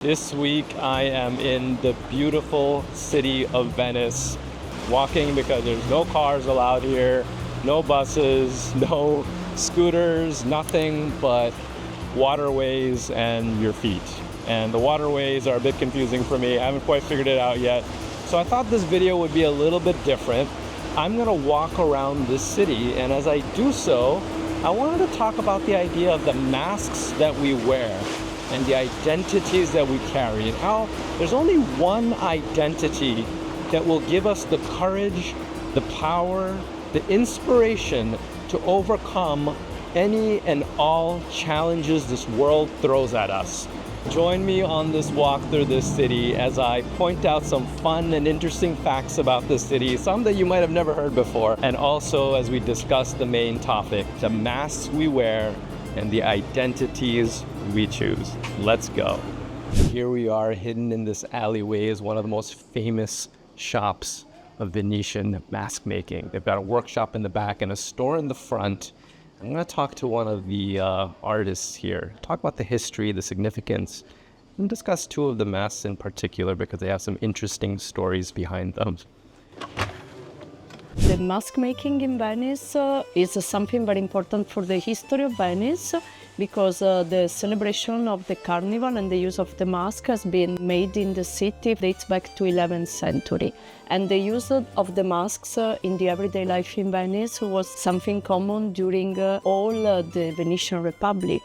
This week I am in the beautiful city of Venice, walking because there's no cars allowed here, no buses, no scooters, nothing but waterways and your feet. And the waterways are a bit confusing for me. I haven't quite figured it out yet. So I thought this video would be a little bit different. I'm gonna walk around this city, and as I do so, I wanted to talk about the idea of the masks that we wear and the identities that we carry, and how there's only one identity that will give us the courage, the power, the inspiration to overcome any and all challenges this world throws at us. Join me on this walk through this city as I point out some fun and interesting facts about this city, some that you might have never heard before, and also as we discuss the main topic, the masks we wear and the identities we choose. Let's go. Here we are, hidden in this alleyway is one of the most famous shops of Venetian mask making. They've got a workshop in the back and a store in the front. I'm going to talk to one of the artists here, talk about the history, the significance, and discuss two of the masks in particular because they have some interesting stories behind them. The mask making in Venice is something very important for the history of Venice, because the celebration of the carnival and the use of the mask has been made in the city, dates back to 11th century. And the use of the masks in the everyday life in Venice was something common during all the Venetian Republic.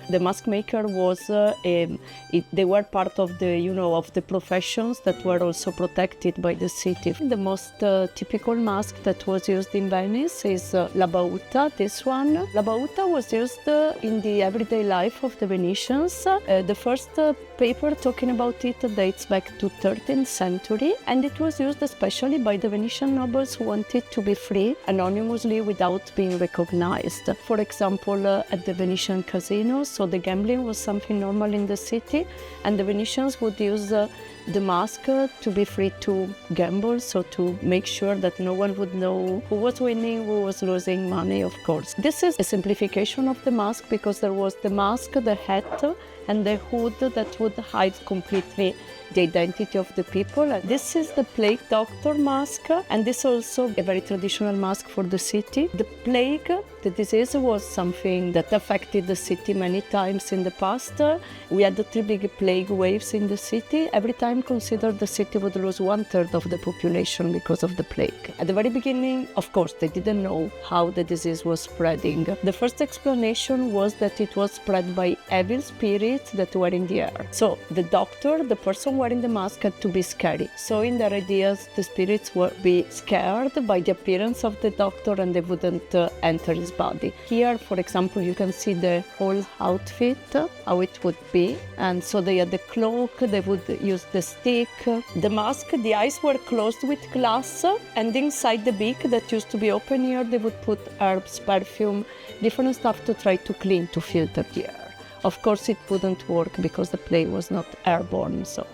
The mask maker was, they were part of the, of the professions that were also protected by the city. The most typical mask that was used in Venice is la bauta, this one. La bauta was used in the everyday life of the Venetians. The first paper talking about it dates back to 13th century, and it was used especially by the Venetian nobles who wanted to be free anonymously without being recognized. For example, at the Venetian casinos, so the gambling was something normal in the city, and the Venetians would use the mask to be free to gamble, so to make sure that no one would know who was winning, who was losing money, of course. This is a simplification of the mask because there was the mask, the hat, and the hood that would hide completely the identity of the people. This is the plague doctor mask, and this is also a very traditional mask for the city. The plague, the disease, was something that affected the city many times in the past. We had the 3 big plague waves in the city. Every time considered the city would lose 1/3 of the population because of the plague. At the very beginning, of course, they didn't know how the disease was spreading. The first explanation was that it was spread by evil spirits that were in the air. So the doctor, the person wearing the mask, had to be scary. So in their ideas, the spirits would be scared by the appearance of the doctor and they wouldn't enter his body. Here, for example, you can see the whole outfit, how it would be. And so they had the cloak, they would use the stick. The mask, the eyes were closed with glass, and inside the beak that used to be open here, they would put herbs, perfume, different stuff to try to clean, to filter the air. Of course, it wouldn't work because the plague was not airborne, so.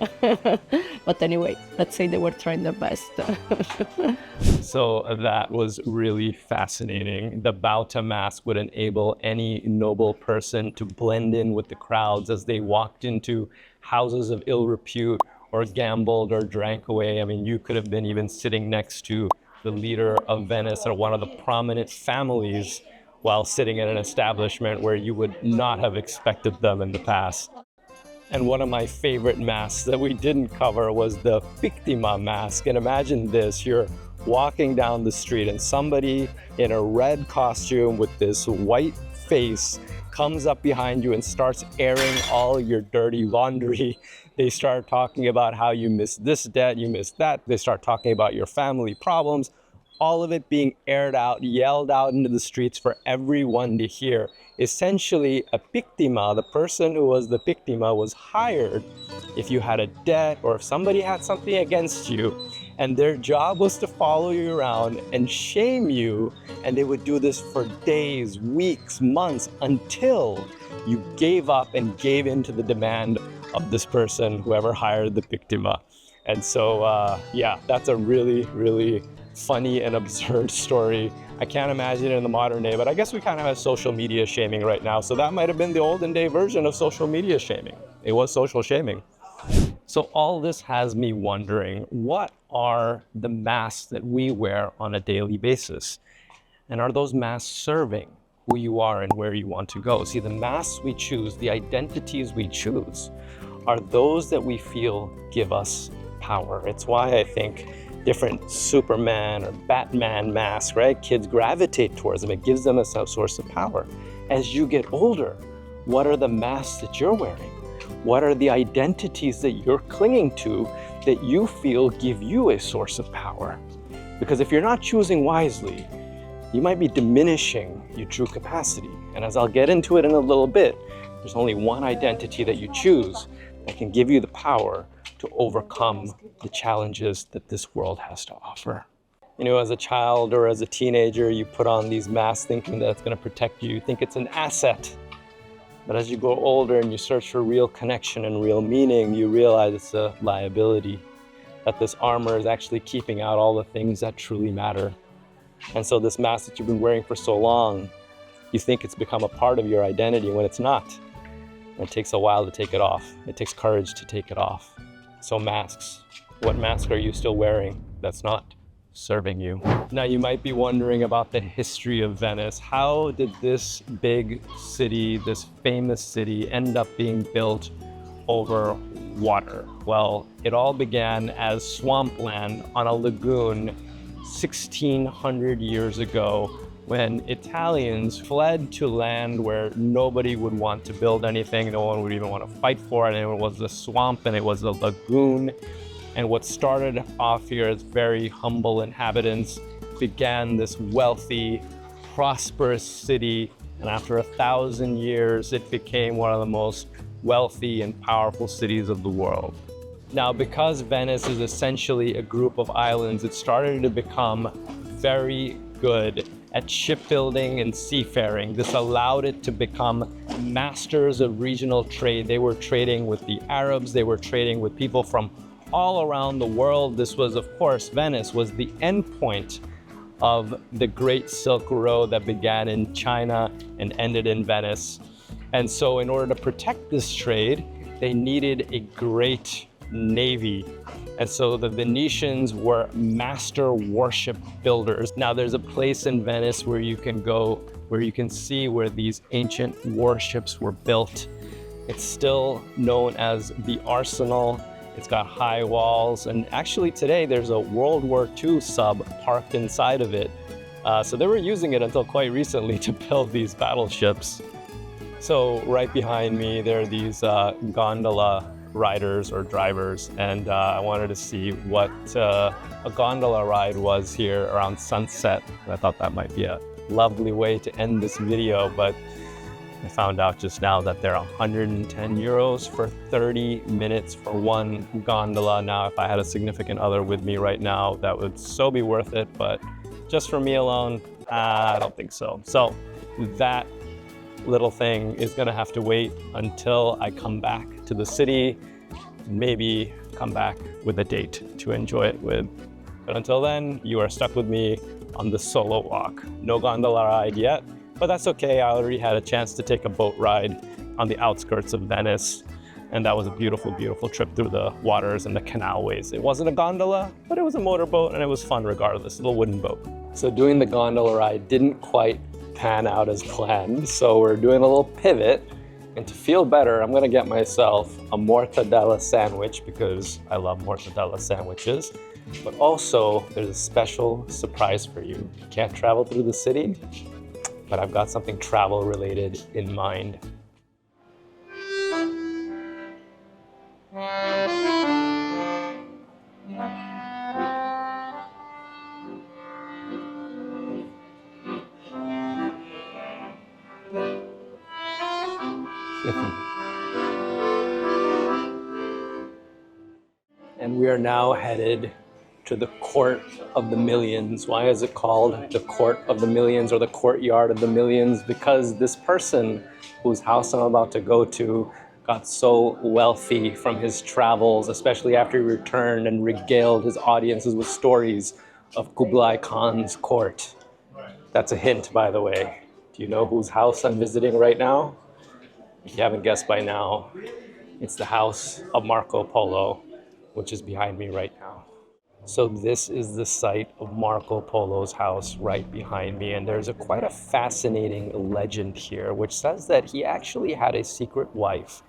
But anyway, let's say they were trying their best. So that was really fascinating. The Bauta mask would enable any noble person to blend in with the crowds as they walked into houses of ill repute or gambled or drank away. I mean, you could have been even sitting next to the leader of Venice or one of the prominent families while sitting in an establishment where you would not have expected them in the past. And one of my favorite masks that we didn't cover was the Victima mask. And imagine this, you're walking down the street and somebody in a red costume with this white face comes up behind you and starts airing all your dirty laundry. They start talking about how you missed this debt, you missed that. They start talking about your family problems. All of it being aired out, yelled out into the streets for everyone to hear. Essentially, a victima, the person who was the victima, was hired if you had a debt or if somebody had something against you, and their job was to follow you around and shame you, and they would do this for days, weeks, months, until you gave up and gave in to the demand of this person, whoever hired the victima. And so, yeah, that's a really, really funny and absurd story. I can't imagine it in the modern day, but I guess we kind of have social media shaming right now. So that might have been the olden day version of social media shaming. It was social shaming. So all this has me wondering, what are the masks that we wear on a daily basis? And are those masks serving who you are and where you want to go? See, the masks we choose, the identities we choose, are those that we feel give us power. It's why I think different Superman or Batman masks, right? Kids gravitate towards them. It gives them a source of power. As you get older, what are the masks that you're wearing? What are the identities that you're clinging to that you feel give you a source of power? Because if you're not choosing wisely, you might be diminishing your true capacity. And as I'll get into it in a little bit, there's only one identity that you choose that can give you the power to overcome the challenges that this world has to offer. You know, as a child or as a teenager, you put on these masks thinking that it's going to protect you. You think it's an asset. But as you grow older and you search for real connection and real meaning, you realize it's a liability, that this armor is actually keeping out all the things that truly matter. And so this mask that you've been wearing for so long, you think it's become a part of your identity when it's not. And it takes a while to take it off. It takes courage to take it off. So masks, what mask are you still wearing that's not serving you? Now you might be wondering about the history of Venice. How did this big city, this famous city, end up being built over water? Well, it all began as swampland on a lagoon 1600 years ago when Italians fled to land where nobody would want to build anything, no one would even want to fight for it, and it was a swamp and it was a lagoon. And what started off here as very humble inhabitants began this wealthy, prosperous city. And after 1,000 years, it became one of the most wealthy and powerful cities of the world. Now, because Venice is essentially a group of islands, it started to become very good at shipbuilding and seafaring. This allowed it to become masters of regional trade. They were trading with the Arabs, they were trading with people from all around the world. This was, of course, Venice was the endpoint of the Great Silk Road that began in China and ended in Venice. And so in order to protect this trade, they needed a great navy. And so the Venetians were master warship builders. Now there's a place in Venice where you can go, where you can see where these ancient warships were built. It's still known as the Arsenal. It's got high walls, and actually today there's a World War II sub parked inside of it. So they were using it until quite recently to build these battleships. So right behind me, there are these gondola riders or drivers, and I wanted to see what a gondola ride was here around sunset. I thought that might be a lovely way to end this video, but I found out just now that they're 110 euros for 30 minutes for one gondola. Now, if I had a significant other with me right now, that would so be worth it, but just for me alone, I don't think so. So that little thing is gonna have to wait until I come back to the city, maybe come back with a date to enjoy it with. But until then, you are stuck with me on the solo walk. No gondola ride yet, but that's okay. I already had a chance to take a boat ride on the outskirts of Venice, and that was a beautiful, beautiful trip through the waters and the canalways. It wasn't a gondola, but it was a motorboat, and it was fun regardless, a little wooden boat. So doing the gondola ride didn't quite pan out as planned, so we're doing a little pivot, and to feel better, I'm gonna get myself a mortadella sandwich because I love mortadella sandwiches, but also there's a special surprise for you. You can't travel through the city, but I've got something travel related in mind. And we are now headed to the Court of the Millions. Why is it called the Court of the Millions or the Courtyard of the Millions? Because this person whose house I'm about to go to got so wealthy from his travels, especially after he returned and regaled his audiences with stories of Kublai Khan's court. That's a hint, by the way. Do you know whose house I'm visiting right now? If you haven't guessed by now, It's the house of Marco Polo, which is behind me right now. So this is the site of Marco Polo's house right behind me, and there's quite a fascinating legend here, which says that he actually had a secret wife,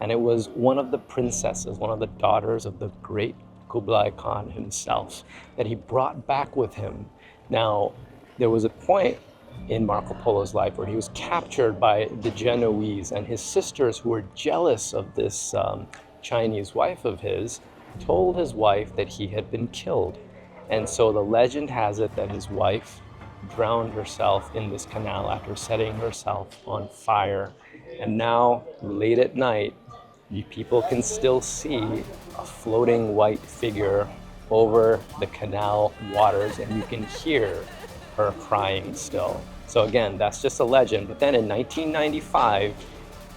and it was one of the princesses, one of the daughters of the great Kublai Khan himself, that he brought back with him. Now, there was a point in Marco Polo's life where he was captured by the Genoese, and his sisters, who were jealous of this Chinese wife of his, told his wife that he had been killed. And so the legend has it that his wife drowned herself in this canal after setting herself on fire. And now, late at night, you people can still see a floating white figure over the canal waters, and you can hear her crying still. So again, that's just a legend. But then in 1995,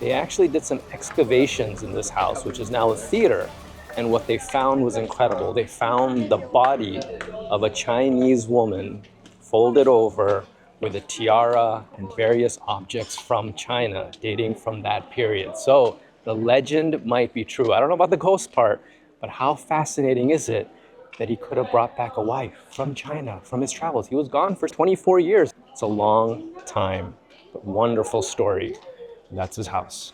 they actually did some excavations in this house, which is now a theater. And what they found was incredible. They found the body of a Chinese woman folded over with a tiara and various objects from China dating from that period. So the legend might be true. I don't know about the ghost part, but how fascinating is it that he could have brought back a wife from China, from his travels? He was gone for 24 years. It's a long time, but wonderful story. That's his house.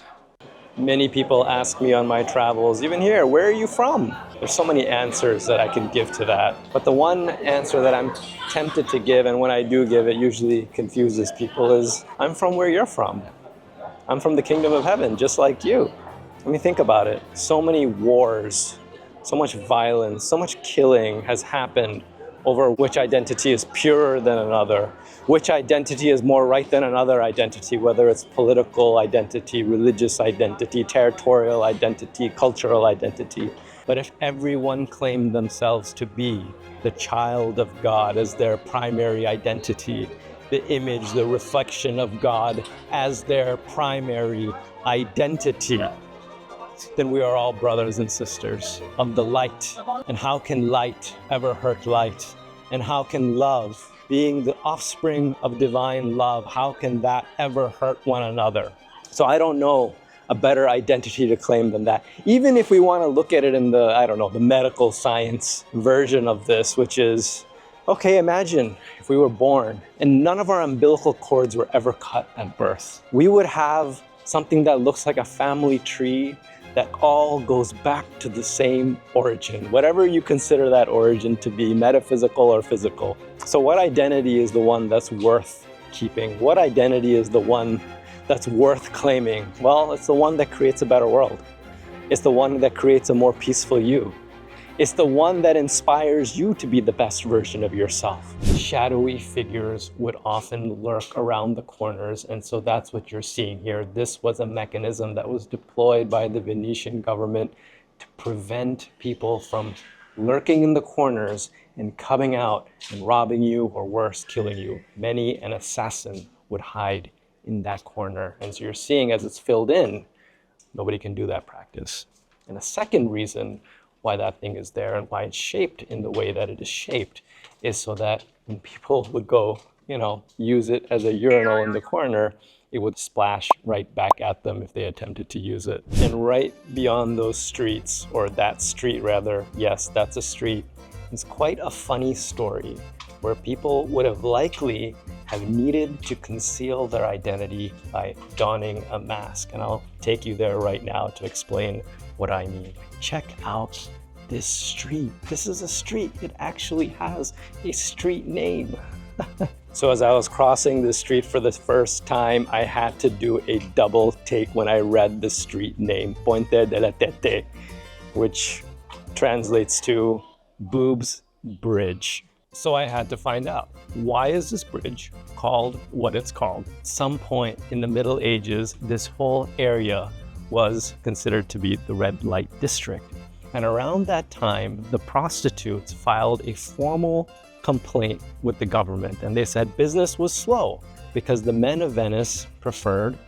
Many people ask me on my travels, even here, where are you from? There's so many answers that I can give to that. But the one answer that I'm tempted to give, and when I do give it usually confuses people, is I'm from where you're from. I'm from the kingdom of heaven, just like you. I mean, think about it. So many wars, so much violence, so much killing has happened over which identity is purer than another, which identity is more right than another identity, whether it's political identity, religious identity, territorial identity, cultural identity. But if everyone claimed themselves to be the child of God as their primary identity, the image, the reflection of God as their primary identity, then we are all brothers and sisters of the light. And how can light ever hurt light? And how can love, being the offspring of divine love, how can that ever hurt one another? So I don't know a better identity to claim than that. Even if we want to look at it in the medical science version of this, which is, okay, imagine if we were born and none of our umbilical cords were ever cut at birth. We would have something that looks like a family tree that all goes back to the same origin, whatever you consider that origin to be, metaphysical or physical. So what identity is the one that's worth keeping? What identity is the one that's worth claiming? Well, it's the one that creates a better world. It's the one that creates a more peaceful you. It's the one that inspires you to be the best version of yourself. Shadowy figures would often lurk around the corners, and so that's what you're seeing here. This was a mechanism that was deployed by the Venetian government to prevent people from lurking in the corners and coming out and robbing you, or worse, killing you. Many an assassin would hide in that corner. And so you're seeing as it's filled in, nobody can do that practice. And a second reason why that thing is there and why it's shaped in the way that it is shaped is so that when people would go, use it as a urinal in the corner, it would splash right back at them if they attempted to use it. And right beyond those streets, or that street rather, yes, that's a street, is quite a funny story where people would have likely have needed to conceal their identity by donning a mask. And I'll take you there right now to explain what I mean. Check out this street. This is a street. It actually has a street name. So as I was crossing the street for the first time, I had to do a double take when I read the street name, Puente de la Tete, which translates to Boobs Bridge. So I had to find out, why is this bridge called what it's called? At some point in the Middle Ages, this whole area was considered to be the red light district. And around that time, the prostitutes filed a formal complaint with the government. And they said business was slow because the men of Venice preferred,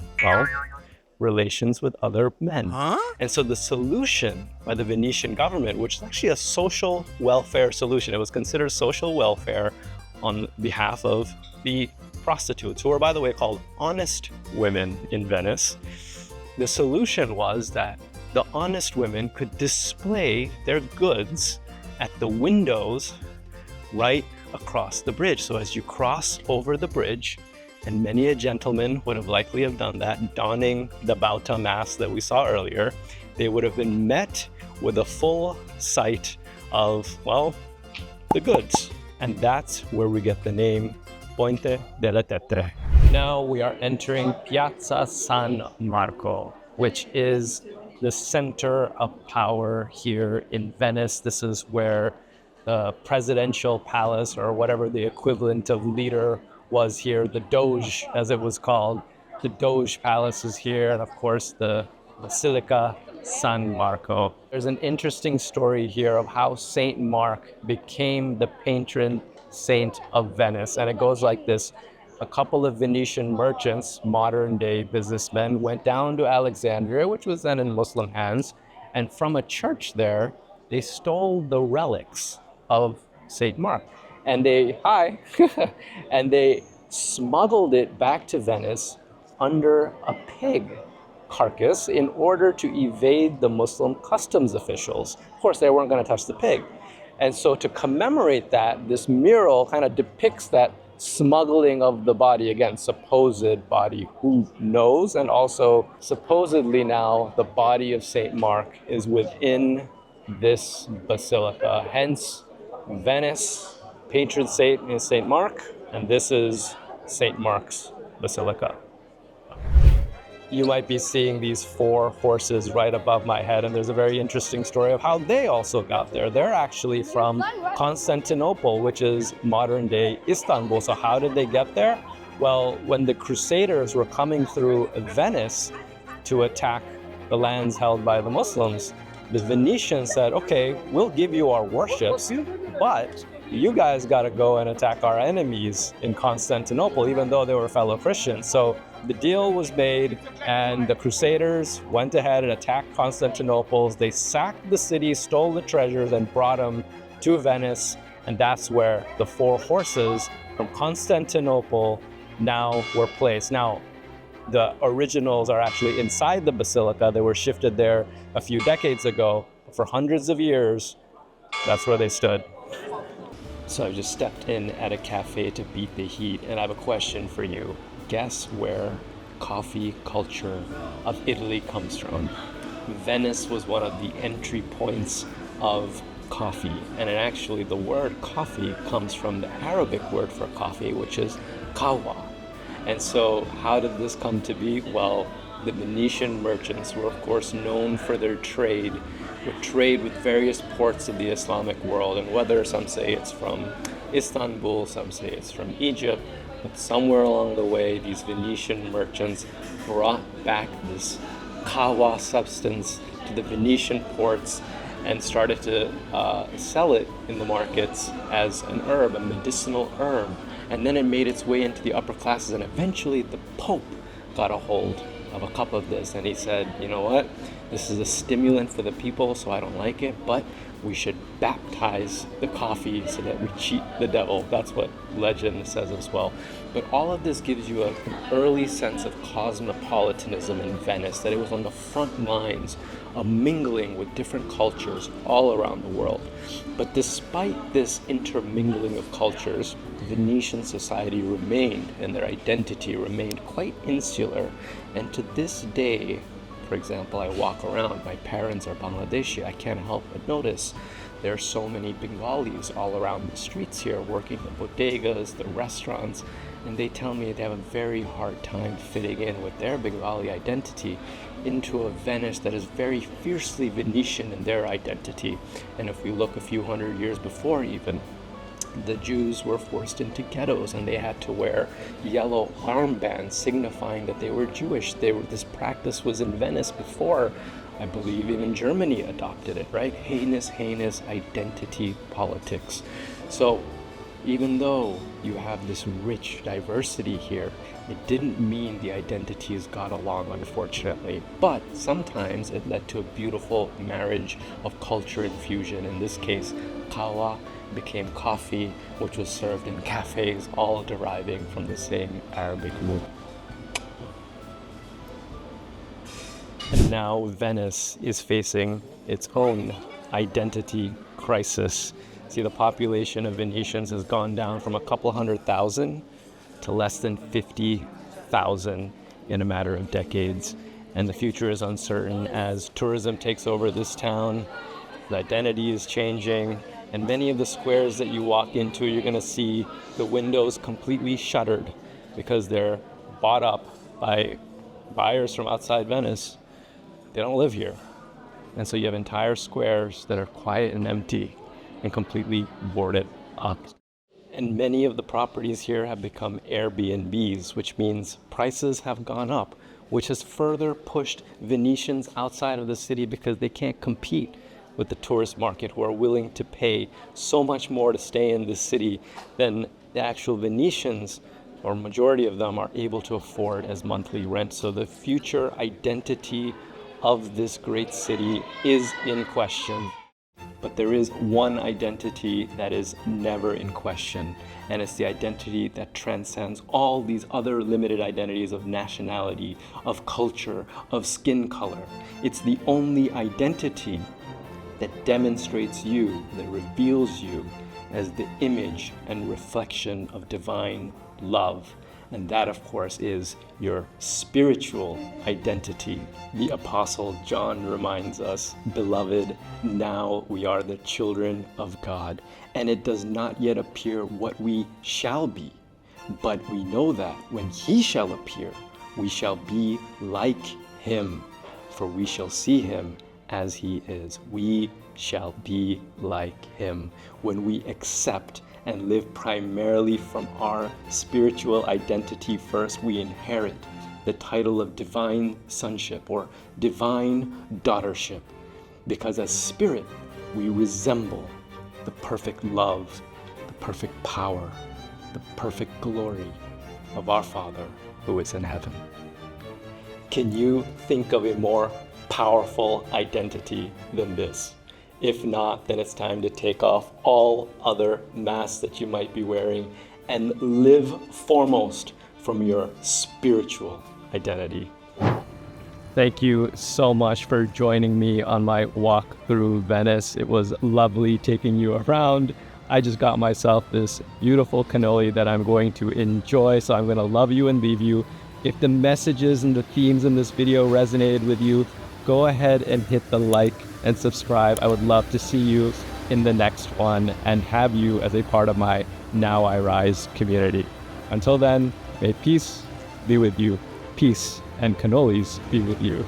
relations with other men. And so the solution by the Venetian government, which is actually a social welfare solution, it was considered social welfare on behalf of the prostitutes, who were, by the way, called honest women in Venice. The solution was that the honest women could display their goods at the windows right across the bridge. So as you cross over the bridge, and many a gentleman would have likely have done that, donning the bauta mask that we saw earlier, they would have been met with a full sight of, well, the goods. And that's where we get the name Ponte delle Tetre. Now we are entering Piazza San Marco, which is the center of power here in Venice. This is where the presidential palace, or whatever the equivalent of leader was here, the Doge, as it was called. The Doge Palace is here, and of course the Basilica San Marco. There's an interesting story here of how Saint Mark became the patron saint of Venice, and it goes like this. A couple of Venetian merchants, modern day businessmen, went down to Alexandria, which was then in Muslim hands, and from a church there, they stole the relics of Saint Mark. And they smuggled it back to Venice under a pig carcass in order to evade the Muslim customs officials. Of course, they weren't going to touch the pig. And so to commemorate that, this mural kind of depicts that smuggling of the body, again, supposed body, who knows? And also, supposedly now, the body of Saint Mark is within this basilica. Hence, Venice, patron saint is Saint Mark, and this is Saint Mark's Basilica. You might be seeing these 4 horses right above my head, and there's a very interesting story of how they also got there. They're actually from Constantinople, which is modern-day Istanbul. So how did they get there? Well, when the Crusaders were coming through Venice to attack the lands held by the Muslims, the Venetians said, okay, we'll give you our warships, but you guys got to go and attack our enemies in Constantinople, even though they were fellow Christians. So the deal was made, and the Crusaders went ahead and attacked Constantinople. They sacked the city, stole the treasures, and brought them to Venice. And that's where the 4 horses from Constantinople now were placed. Now, the originals are actually inside the basilica. They were shifted there a few decades ago. For hundreds of years, that's where they stood. So I just stepped in at a cafe to beat the heat, and I have a question for you. Guess where coffee culture of Italy comes from? Venice was one of the entry points of coffee, and actually the word coffee comes from the Arabic word for coffee, which is kawa. And so how did this come to be? Well, the Venetian merchants were of course known for their trade with various ports of the Islamic world, and whether some say it's from Istanbul, some say it's from Egypt, but somewhere along the way these Venetian merchants brought back this kawa substance to the Venetian ports and started to sell it in the markets as an herb, a medicinal herb. And then it made its way into the upper classes, and eventually the Pope got a hold of a cup of this, and he said, you know what, this is a stimulant for the people, so I don't like it, but we should baptize the coffee so that we cheat the devil. That's what legend says as well. But all of this gives you an early sense of cosmopolitanism in Venice, that it was on the front lines of mingling with different cultures all around the world. But despite this intermingling of cultures, Venetian society remained, and their identity remained quite insular. And to this day, for example, I walk around, my parents are Bangladeshi, I can't help but notice there are so many Bengalis all around the streets here, working the bodegas, the restaurants, and they tell me they have a very hard time fitting in with their Bengali identity into a Venice that is very fiercely Venetian in their identity. And if we look a few hundred years before even, the Jews were forced into ghettos, and they had to wear yellow armbands signifying that they were Jewish. This practice was in Venice before, I believe, even Germany adopted it, right? Heinous identity politics. So even though you have this rich diversity here, it didn't mean the identities got along, unfortunately. But sometimes it led to a beautiful marriage of culture infusion. In this case, kawa became coffee, which was served in cafes, all deriving from the same Arabic root. And now Venice is facing its own identity crisis. See, the population of Venetians has gone down from a couple 100,000 to less than 50,000 in a matter of decades. And the future is uncertain as tourism takes over this town. The identity is changing. And many of the squares that you walk into, you're going to see the windows completely shuttered because they're bought up by buyers from outside Venice. They don't live here. And so you have entire squares that are quiet and empty and completely boarded up. And many of the properties here have become Airbnbs, which means prices have gone up, which has further pushed Venetians outside of the city because they can't compete with the tourist market, who are willing to pay so much more to stay in this city than the actual Venetians, or majority of them, are able to afford as monthly rent. So the future identity of this great city is in question. But there is one identity that is never in question, and it's the identity that transcends all these other limited identities of nationality, of culture, of skin color. It's the only identity that demonstrates you, that reveals you as the image and reflection of divine love. And that, of course, is your spiritual identity. The Apostle John reminds us, "Beloved, now we are the children of God, and it does not yet appear what we shall be. But we know that when he shall appear, we shall be like him, for we shall see him as he is." We shall be like him when we accept and live primarily from our spiritual identity first. We inherit the title of divine sonship or divine daughtership, because as spirit we resemble the perfect love, the perfect power, the perfect glory of our Father who is in heaven. Can you think of a more powerful identity than this? If not, then it's time to take off all other masks that you might be wearing and live foremost from your spiritual identity. Thank you so much for joining me on my walk through Venice. It was lovely taking you around. I just got myself this beautiful cannoli that I'm going to enjoy, so I'm going to love you and leave you. If the messages and the themes in this video resonated with you, go ahead and hit the like and subscribe. I would love to see you in the next one and have you as a part of my Now I Rise community. Until then, may peace be with you. Peace and cannolis be with you.